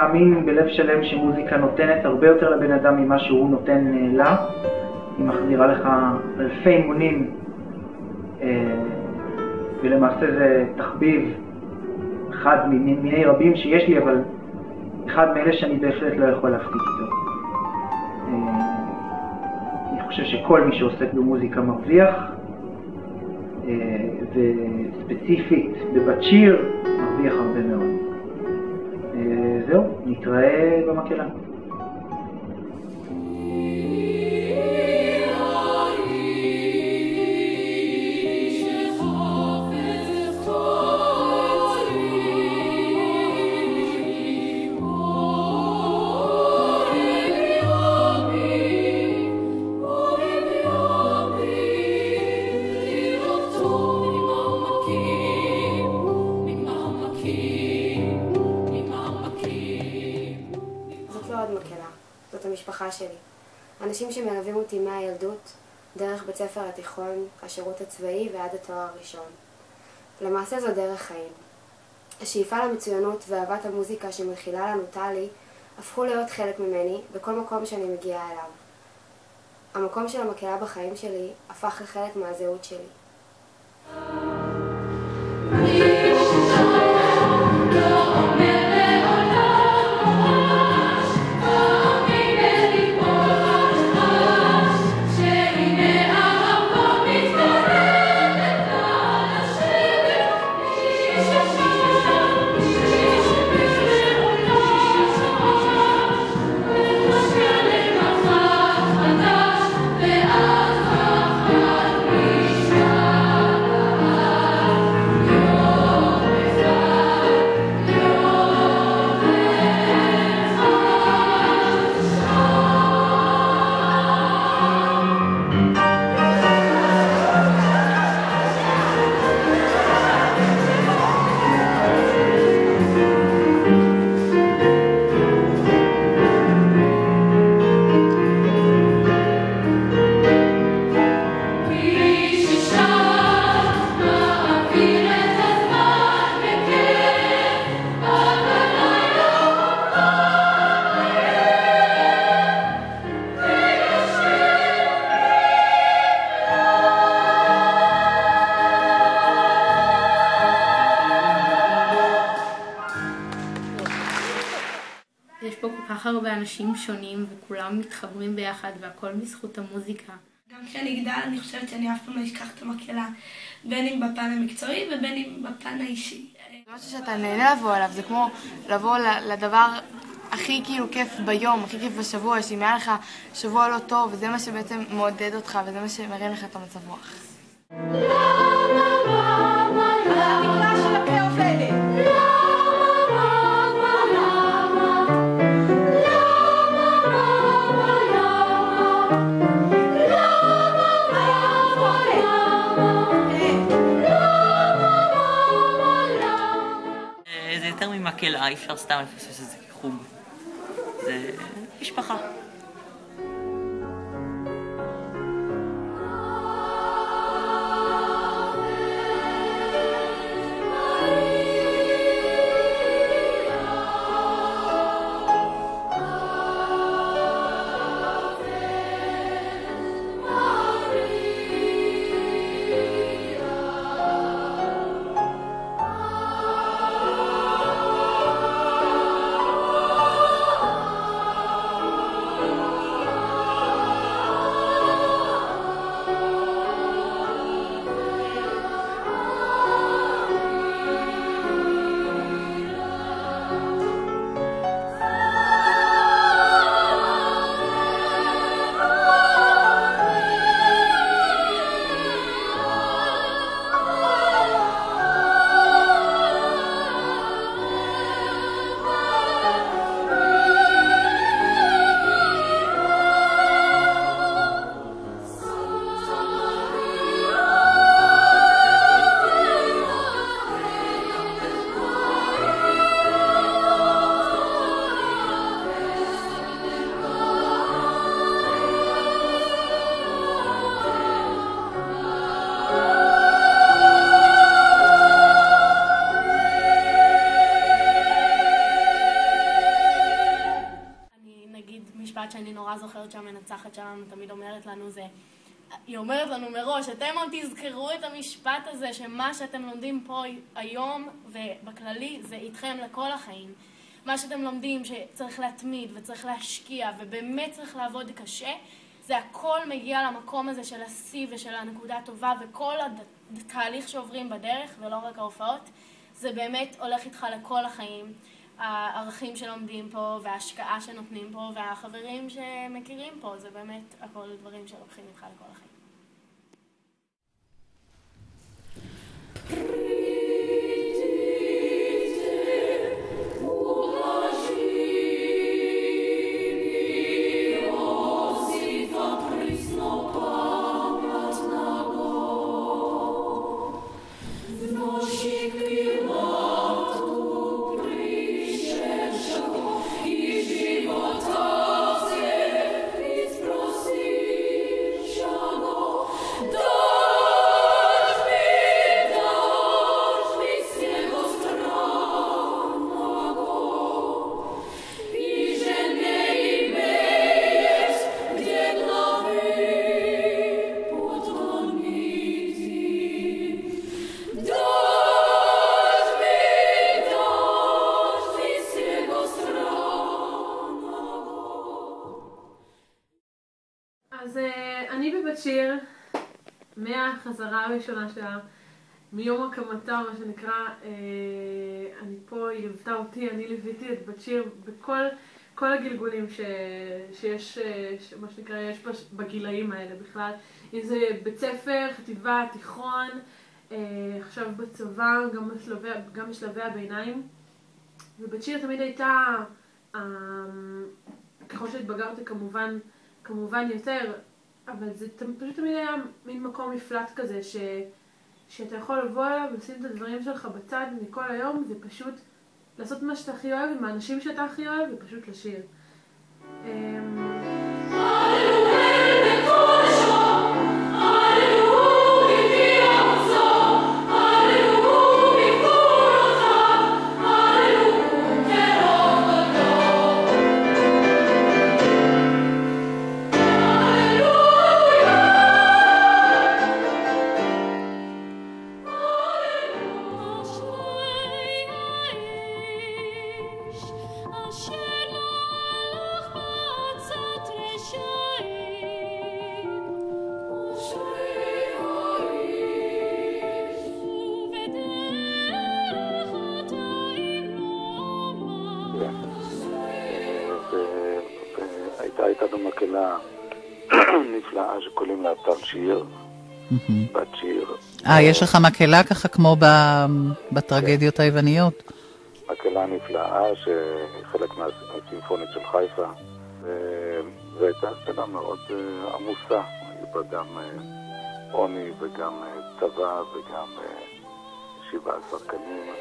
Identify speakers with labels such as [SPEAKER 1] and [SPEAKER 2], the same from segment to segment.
[SPEAKER 1] מאמין בלב שלם שמוזיקה נותנת הרבה יותר לבן אדם ממה שהוא נותן לה. היא מחזירה לך אלפי מונים, ולמעשה זה תחביב אחד מיני רבים שיש לי, אבל אחד מאלה שאני בהחלט לא יכול להפסיק איתו. אני חושב שכל מי שעוסק במוזיקה מרוויח, וספציפית בבת שיר מרוויח הרבה מאוד. זהו, נתראה במקהלה.
[SPEAKER 2] זאת המשפחה שלי. אנשים שמלווים אותי מהילדות, דרך בית ספר התיכון, השירות הצבאי ועד התואר הראשון. למעשה זו דרך חיים. השאיפה למצוינות ואהבת המוזיקה שמכילה לנו טלי הפכו להיות חלק ממני בכל מקום שאני מגיעה אליו. המקום של המקהלה בחיים שלי הפך לחלק מהזהות שלי.
[SPEAKER 3] יש פה כל כך הרבה אנשים שונים וכולם מתחברים ביחד והכל בזכות המוזיקה.
[SPEAKER 4] גם כשאני אגדל אני חושבת שאני אף פעם לא אשכח את המקהלה, בין אם בפן המקצועי ובין אם בפן האישי.
[SPEAKER 5] זה משהו שאתה נהנה לבוא אליו, זה כמו לבוא לדבר הכי כיף ביום, הכי כיף בשבוע, שאם היה לך שבוע לא טוב, וזה מה שבעצם מעודד אותך וזה מה שמרים לך את המצב רוח.
[SPEAKER 6] זה יותר ממקהלה, אי אפשר סתם לפספס את זה כחוג. זה משפחה.
[SPEAKER 7] שהמנצחת שלנו תמיד אומרת לנו זה, היא אומרת לנו מראש, אתם עוד תזכרו את המשפט הזה שמה שאתם לומדים פה היום ובכללי זה איתכם לכל החיים. מה שאתם לומדים שצריך להתמיד וצריך להשקיע ובאמת צריך לעבוד קשה, זה הכל מגיע למקום הזה של השיא ושל הנקודה הטובה, וכל התהליך שעוברים בדרך ולא רק ההופעות, זה באמת הולך איתך לכל החיים. הערכים שלומדים פה וההשקעה שנותנים פה והחברים שמכירים פה, זה באמת הכל דברים שלוקחים איתך לכל החיים.
[SPEAKER 8] אז אני בבת שיר, מהחזרה הראשונה שלה, מיום הקמתה, מה שנקרא, אני פה, היא ליוותה אותי, אני ליוויתי את בת שיר בכל הגלגולים שיש, מה שנקרא, יש בגילאים האלה בכלל. אם זה בית ספר, חטיבה, תיכון, עכשיו בצבא, גם בשלבי הביניים. ובת שיר תמיד הייתה, ככל שהתבגרתי כמובן יותר, אבל זה פשוט תמיד היה מין מקום מפלט כזה, שאתה יכול לבוא אליו ולשים את הדברים שלך בצד מכל היום, ופשוט לעשות מה שאתה הכי אוהב עם האנשים שאתה הכי אוהב, ופשוט לשיר.
[SPEAKER 9] הייתה גם מקהלה נפלאה שקוראים לה בת שיר. בת שיר.
[SPEAKER 10] יש לך מקהלה ככה כמו בטרגדיות היווניות?
[SPEAKER 9] מקהלה נפלאה שחלק מהסימפונית של חיפה, והייתה סצנה מאוד עמוסה, היו בה גם עוני וגם צבא וגם 17 קנים.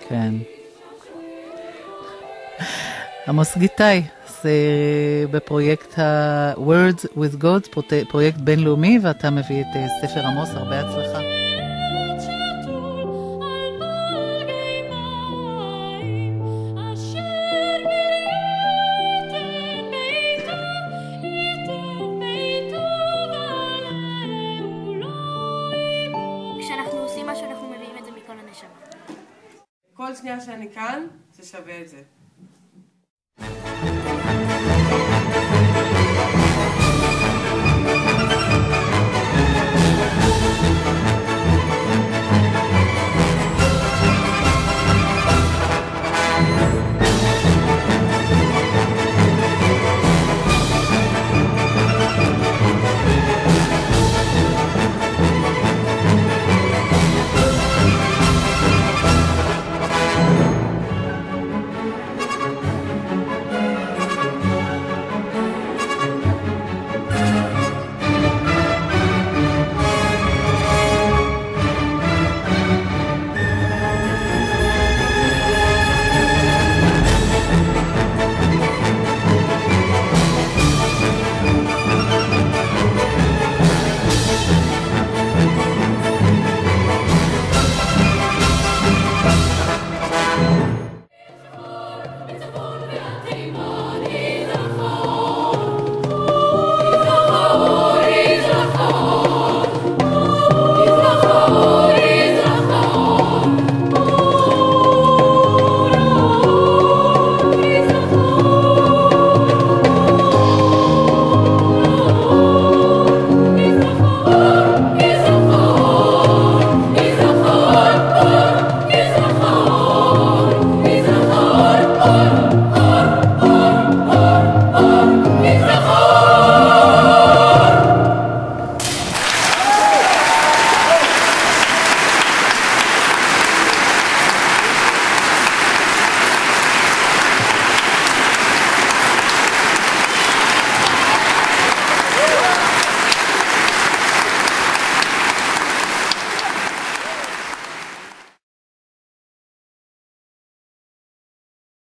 [SPEAKER 10] כן. עמוס גיטאי, זה בפרויקט ה-Words with God, פרויקט בינלאומי, ואתה מביא את ספר עמוס, הרבה הצלחה.
[SPEAKER 11] כשאנחנו עושים משהו, אנחנו מביאים את זה מכל הנשמה.
[SPEAKER 8] כל שנייה שאני כאן, זה שווה את זה.